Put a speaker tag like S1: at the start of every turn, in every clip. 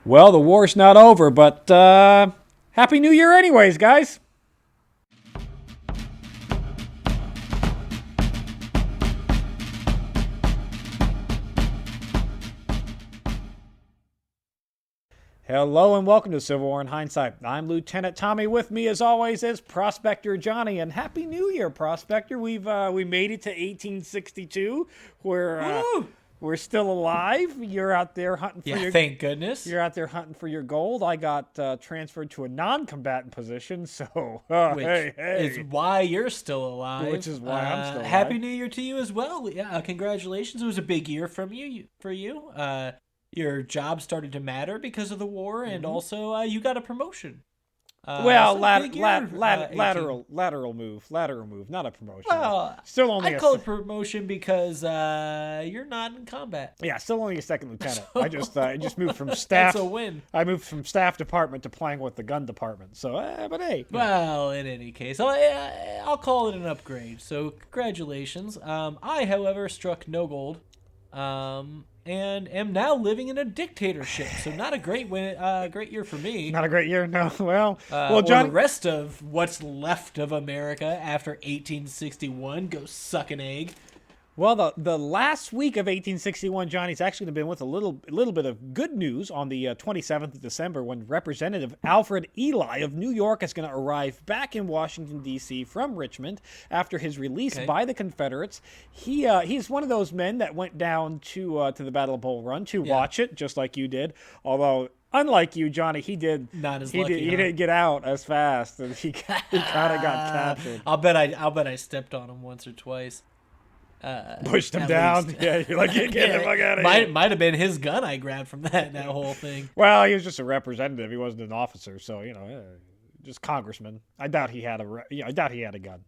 S1: Well, the war's not over, but Happy New Year anyways, guys. Hello and welcome to Civil War in Hindsight. I'm Lieutenant Tommy. With me, as always, is Prospector Johnny. And Happy New Year, Prospector. We made it to 1862. We're still alive. You're out there hunting for
S2: thank goodness.
S1: You're out there hunting for your gold. I got transferred to a non-combatant position, so
S2: Which
S1: hey.
S2: is why you're still alive.
S1: Which is why I'm still alive.
S2: Happy New Year to you as well. Yeah, congratulations. It was a big year for you. Your job started to matter because of the war, and also you got a promotion.
S1: Lateral move, not a promotion.
S2: Well,
S1: still only
S2: I call it promotion because you're not in combat.
S1: Yeah, still only a second lieutenant. I just moved from staff.
S2: That's a win.
S1: I moved from staff department to playing with the gun department. So, but hey.
S2: Well, in any case, I'll call it an upgrade. So, congratulations. I, however, struck no gold. And am now living in a dictatorship. So not a great great year for me.
S1: Not a great year, no. Well,
S2: John, the rest of what's left of America after 1861 go suck an egg.
S1: Well, the last week of 1861, Johnny's actually been with a little bit of good news on the 27th of December when Representative Alfred Ely of New York is going to arrive back in Washington, D.C. from Richmond after his release by the Confederates. He's one of those men that went down to the Battle of Bull Run to watch it, just like you did, although... Unlike you, Johnny, he didn't get out as fast, and he kind of got captured.
S2: I'll bet I stepped on him once or twice.
S1: Pushed him down. Least. Yeah, you're like, get the fuck out of here.
S2: Might have been his gun I grabbed from that whole thing.
S1: Well, he was just a representative. He wasn't an officer, so just congressman. I doubt he had a gun.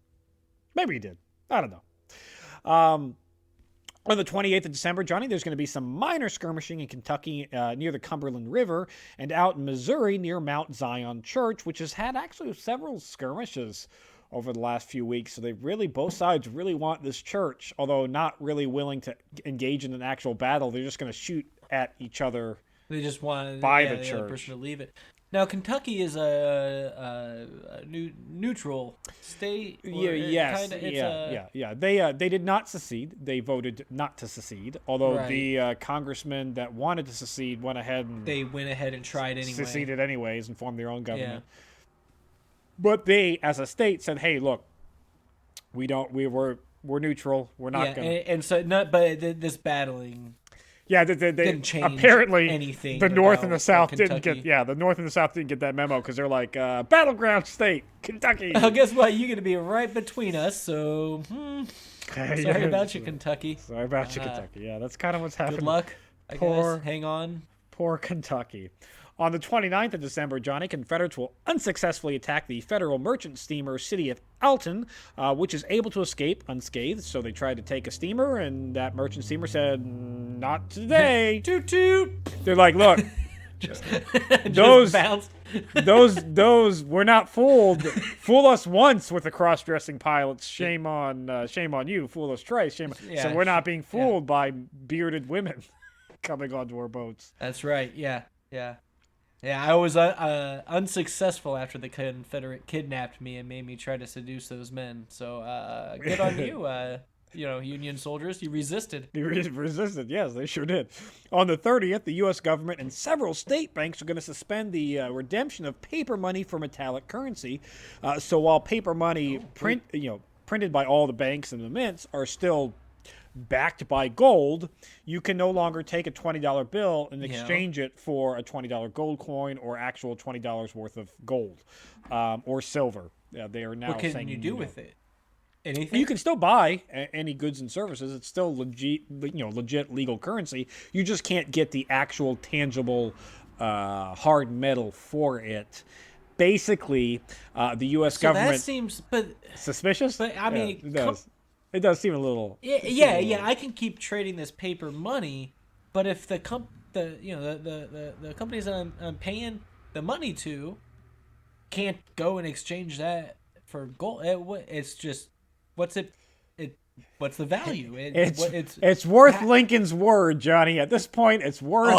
S1: Maybe he did. I don't know. On the 28th of December, Johnny, there's going to be some minor skirmishing in Kentucky near the Cumberland River and out in Missouri near Mount Zion Church, which has had actually several skirmishes over the last few weeks. So both sides really want this church, although not really willing to engage in an actual battle. They're just going to shoot at each other.
S2: They just want
S1: the
S2: other
S1: church
S2: person to leave it. Now, Kentucky is a neutral state.
S1: Yes. They did not secede. They voted not to secede. Although the congressman that wanted to secede went ahead and
S2: tried anyway.
S1: Seceded anyways and formed their own government. Yeah. But they, as a state, said, "Hey, look, we're neutral. We're not going."
S2: But this battling.
S1: Yeah, they
S2: didn't change
S1: apparently
S2: anything.
S1: The North and the South didn't get. Yeah, the North and the South didn't get that memo because they're like battleground state, Kentucky.
S2: Oh, guess what? You're going to be right between us. So, sorry about you, Kentucky.
S1: Sorry about you, Kentucky. Yeah, that's kind of what's happening.
S2: Good luck. I guess. Hang on.
S1: Poor Kentucky. On the 29th of December, Johnny, Confederates will unsuccessfully attack the Federal merchant steamer City of Alton, which is able to escape unscathed. So they tried to take a steamer, and that merchant steamer said, "Not today."
S2: Toot toot.
S1: They're like, "Look, those we're not fooled. Fool us once with the cross-dressing pilots. Shame on you. Fool us twice. Shame. So we're not being fooled by bearded women coming onto our boats."
S2: That's right. Yeah. Yeah, I was unsuccessful after the Confederate kidnapped me and made me try to seduce those men. So good on you, Union soldiers. You resisted.
S1: You resisted, yes, they sure did. On the 30th, the U.S. government and several state banks are going to suspend the redemption of paper money for metallic currency. So while paper money printed by all the banks and the mints are still backed by gold, you can no longer take a $20 bill and exchange it for a $20 gold coin or actual $20 worth of gold or silver. They are now
S2: what can
S1: saying,
S2: you do with it? Anything?
S1: You can still buy any goods and services. It's still legit legal currency. You just can't get the actual tangible hard metal for it. Basically, the U.S. government.
S2: That seems
S1: suspicious.
S2: But I mean,
S1: it does. It does seem a little.
S2: Yeah. I can keep trading this paper money, but if the companies that I'm paying the money to can't go and exchange that for gold, it's just what's it what's the value?
S1: It's worth Lincoln's word, Johnny. At this point, it's worth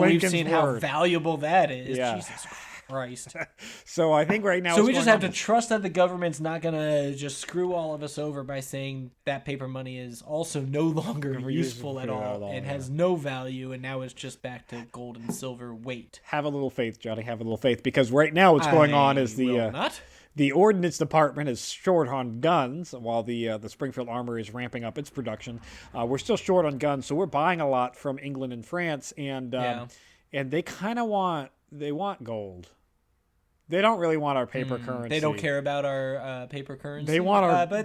S1: Lincoln's
S2: we've seen
S1: word.
S2: how valuable that is.
S1: Yeah.
S2: Jesus Christ.
S1: So I think right now.
S2: So we just have to trust that the government's not gonna just screw all of us over by saying that paper money is also no longer useful at all and has no value, and now it's just back to gold and silver weight.
S1: Have a little faith, Johnny. Have a little faith, because right now what's going on is the Ordnance Department is short on guns, while the Springfield Armory is ramping up its production. We're still short on guns, so we're buying a lot from England and France, and they kind of want gold. They don't really want our paper currency.
S2: They don't care about our paper currency.
S1: They want our.
S2: Hold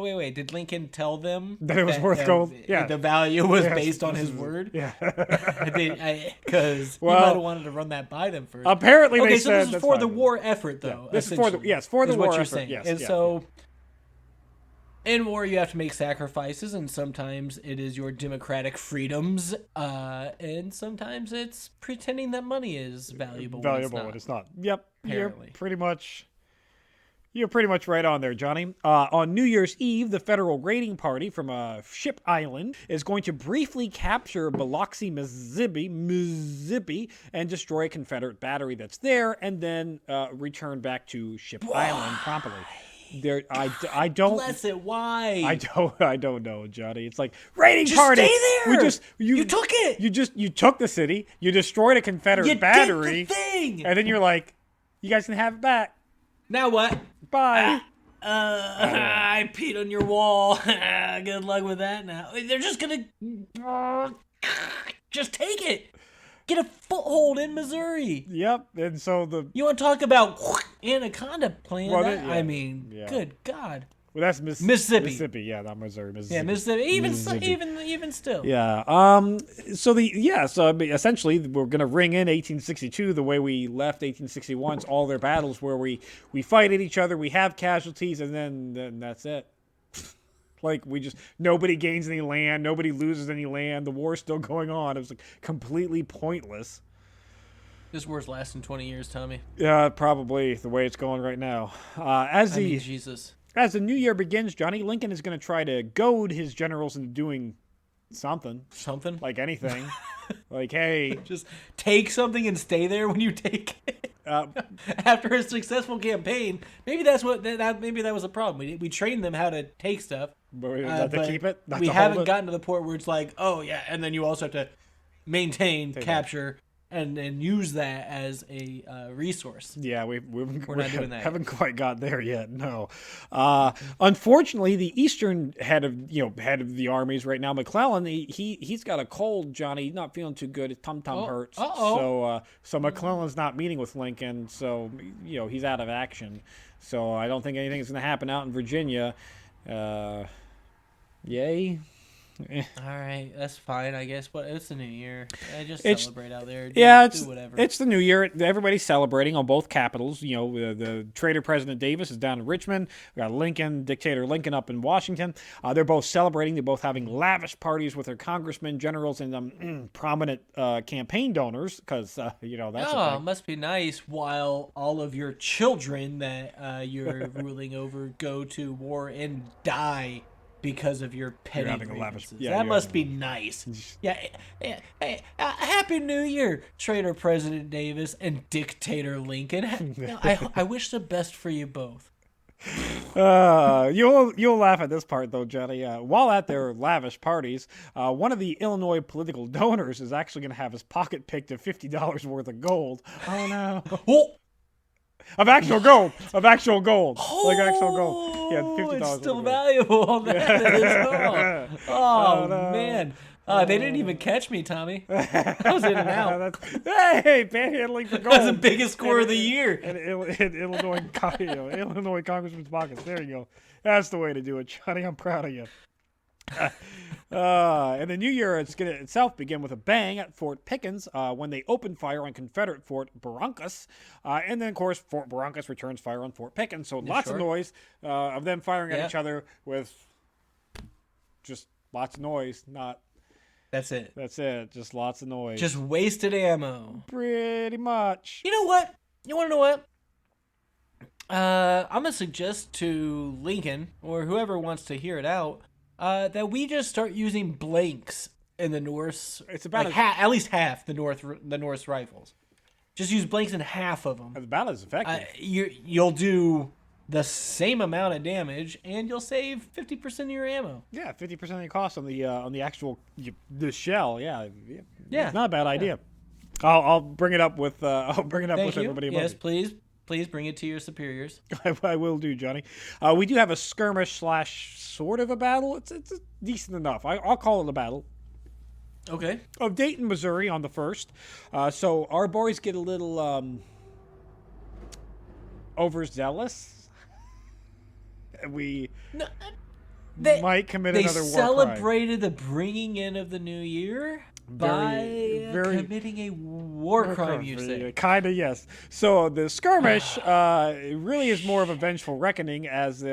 S2: on. Did Lincoln tell them
S1: that it was worth gold? Yeah.
S2: The value was based on his word.
S1: Yeah.
S2: Because he might have wanted to run that by them first.
S1: Apparently, they said.
S2: Okay, so this is for the war effort, though.
S1: Yeah. This is for the war
S2: what you're
S1: effort.
S2: saying.
S1: Yes.
S2: And so. In war, you have to make sacrifices, and sometimes it is your democratic freedoms, and sometimes it's pretending that money is valuable.
S1: When it's not. Yep,
S2: apparently.
S1: You're pretty much right on there, Johnny. On New Year's Eve, the federal raiding party from Ship Island is going to briefly capture Biloxi, Mississippi, and destroy a Confederate battery that's there, and then return back to Ship Island promptly. I don't.
S2: Bless it. Why?
S1: I don't know, Johnny. It's like raiding party.
S2: Stay there.
S1: You
S2: took it.
S1: You took the city. You destroyed a Confederate battery.
S2: You did the thing.
S1: And then you're like, you guys can have it back.
S2: Now what?
S1: Bye.
S2: I peed on your wall. Good luck with that. Now they're just gonna just take it. Get a foothold in Missouri.
S1: Yep. And so
S2: you want to talk about Anaconda plan?
S1: Well,
S2: good God.
S1: Well, that's Mississippi. Yeah, not Missouri. Mississippi.
S2: Yeah, Mississippi. Even still.
S1: Yeah. So essentially, we're gonna ring in 1862 the way we left 1861's all their battles, where we fight at each other, we have casualties, and then that's it. Like, nobody gains any land, nobody loses any land, the war's still going on. It was like completely pointless.
S2: This war's lasting 20 years, Tommy.
S1: Yeah, probably the way it's going right now.
S2: Jesus.
S1: As the new year begins, Johnny, Lincoln is going to try to goad his generals into doing something.
S2: Something?
S1: Like anything. Like, hey.
S2: Just take something and stay there when you take it. After a successful campaign, maybe that was a problem. We trained them how to take stuff.
S1: But to keep it?
S2: We haven't gotten to the point where it's like, oh, yeah, and then you also have to maintain, capture, and use that as a resource.
S1: Yeah, we're
S2: not doing that.
S1: Haven't quite got there yet. No, unfortunately, the eastern head of the armies right now, McClellan, he's got a cold. Johnny, he's not feeling too good. His tum hurts. So McClellan's not meeting with Lincoln. So he's out of action. So I don't think anything's going to happen out in Virginia. Yay.
S2: All right, that's fine, I guess. But it's the new year. Just celebrate out there. Do whatever.
S1: It's the new year. Everybody's celebrating on both capitals. The traitor President Davis is down in Richmond. We got Dictator Lincoln up in Washington. They're both celebrating. They're both having lavish parties with their congressmen, generals, and prominent campaign donors. Because that's
S2: it must be nice while all of your children that you're ruling over go to war and die because of your petty grievances. That must be nice. Yeah. Hey, Happy New Year, traitor President Davis and Dictator Lincoln. I wish the best for you both.
S1: You'll laugh at this part though, Johnny. While at their lavish parties, one of the Illinois political donors is actually going to have his pocket picked of $50 worth of gold. Oh no! Of actual gold. Like actual gold. Yeah, $50.
S2: It's still valuable on that as well. Oh, no. Man. They didn't even catch me, Tommy. I was in and out.
S1: Hey, panhandling for gold.
S2: That was the biggest score of the year.
S1: In Illinois Congressman's pockets. There you go. That's the way to do it, Johnny. I'm proud of you. And the new year, it's going to itself begin with a bang at Fort Pickens when they open fire on Confederate Fort Barrancas. And then, of course, Fort Barrancas returns fire on Fort Pickens. So lots of noise of them firing at each other with just lots of noise.
S2: That's it.
S1: Just lots of noise.
S2: Just wasted ammo.
S1: Pretty much.
S2: You know what? You want to know what? I'm gonna suggest to Lincoln or whoever wants to hear it out that we just start using blanks in the Norse.
S1: It's about
S2: like at least half the Norse rifles. Just use blanks in half of them.
S1: It's about as effective.
S2: You'll do the same amount of damage, and you'll save 50% of your ammo.
S1: Yeah, 50% of the cost on the actual the shell. Yeah,
S2: Yeah.
S1: It's not a bad idea. I'll bring it up with
S2: Thank
S1: with
S2: you.
S1: everybody above
S2: Yes,
S1: me.
S2: please bring it to your superiors.
S1: I will do, Johnny. We do have a skirmish / sort of a battle. It's decent enough. I'll call it a battle.
S2: Okay.
S1: Of Dayton, Missouri on the 1st. So our boys get a little overzealous. We might commit another war crime.
S2: They celebrated the bringing in of the new year by committing a war crime, you say?
S1: Kind of, yes. So the skirmish really is more of a vengeful reckoning, as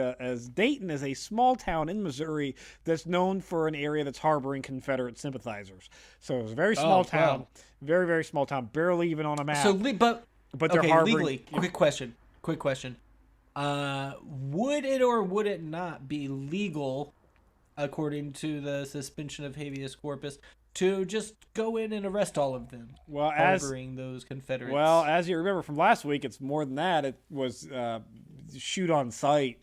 S1: Dayton is a small town in Missouri that's known for an area that's harboring Confederate sympathizers. So it's a very small town, very, very small town, barely even on a map.
S2: So,
S1: but they're harboring.
S2: Legally, quick question. Would it or would it not be legal, according to the suspension of habeas corpus, to just go in and arrest all of them, harboring those Confederates?
S1: Well, as you remember from last week, it's more than that. It was shoot on sight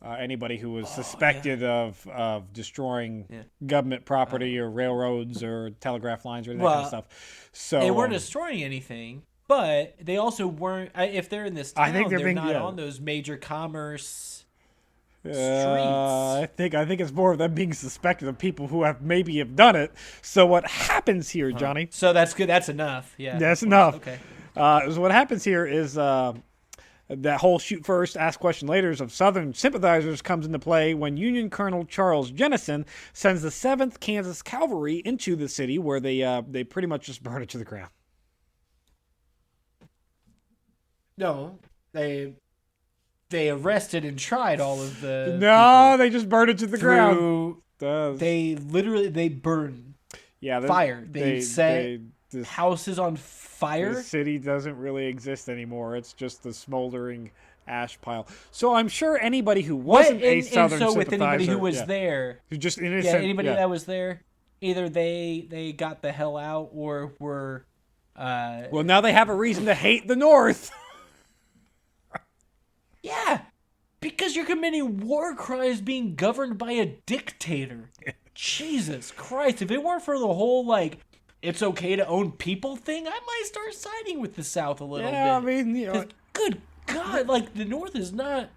S1: anybody who was suspected of destroying government property or railroads or telegraph lines or any that kind of stuff. So
S2: they weren't destroying anything, but they also weren't. If they're in this town, they're not on those major commerce streets.
S1: I think it's more of them being suspected of people who maybe have done it. So what happens here, Johnny?
S2: So that's good. That's enough. Yeah,
S1: that's enough.
S2: Okay.
S1: So what happens here is that whole shoot first, ask question laters of Southern sympathizers comes into play when Union Colonel Charles Jennison sends the 7th Kansas Cavalry into the city, where they pretty much just burn it to the ground.
S2: No, they arrested and tried all of the.
S1: No, they just burned it to the ground.
S2: They burn.
S1: Yeah,
S2: fire. They set houses on fire.
S1: The city doesn't really exist anymore. It's just the smoldering ash pile. So I'm sure anybody who wasn't a Southern sympathizer,
S2: with anybody who was there,
S1: who's just innocent,
S2: anybody that was there, either they got the hell out or were.
S1: Well, now they have a reason to hate the North.
S2: Yeah, because you're committing war crimes being governed by a dictator. Jesus Christ. If it weren't for the whole, it's okay to own people thing, I might start siding with the South a little bit.
S1: Yeah, I mean,
S2: good God, the North is not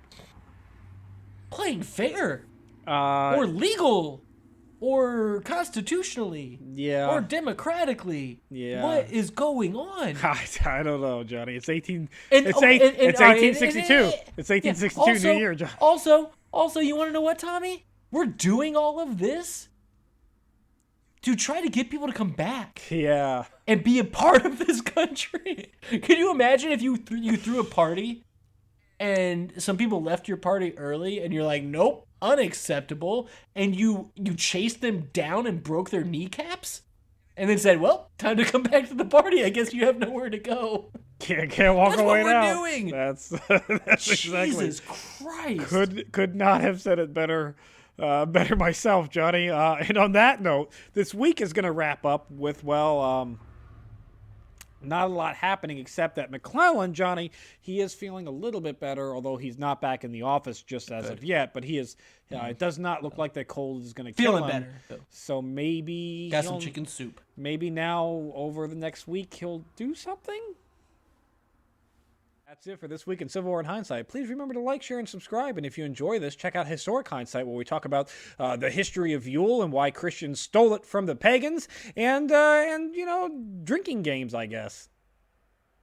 S2: playing fair. Or legal. Or constitutionally.
S1: Yeah.
S2: Or democratically.
S1: Yeah.
S2: What is going on?
S1: I don't know, Johnny. It's 1862. It's 1862 New Year, Johnny.
S2: Also, you want to know what, Tommy? We're doing all of this to try to get people to come back.
S1: Yeah.
S2: And be a part of this country. Can you imagine if you threw a party and some people left your party early and you're like, nope, unacceptable, and you chased them down and broke their kneecaps and then said, well, time to come back to the party. I guess you have nowhere to go.
S1: Can't walk away now.
S2: That's what we're doing.
S1: That's exactly.
S2: Jesus Christ.
S1: Could not have said it better myself, Johnny. And on that note, this week is going to wrap up with, not a lot happening except that McClellan, Johnny, he is feeling a little bit better, although he's not back in the office just as of yet. But he is. It does not look like that cold is going to kill him.
S2: Feeling better, though.
S1: So maybe
S2: got some chicken soup.
S1: Maybe now over the next week he'll do something. That's it for this week in Civil War in Hindsight. Please remember to like, share, and subscribe. And if you enjoy this, check out Historic Hindsight, where we talk about the history of Yule and why Christians stole it from the pagans, and drinking games, I guess.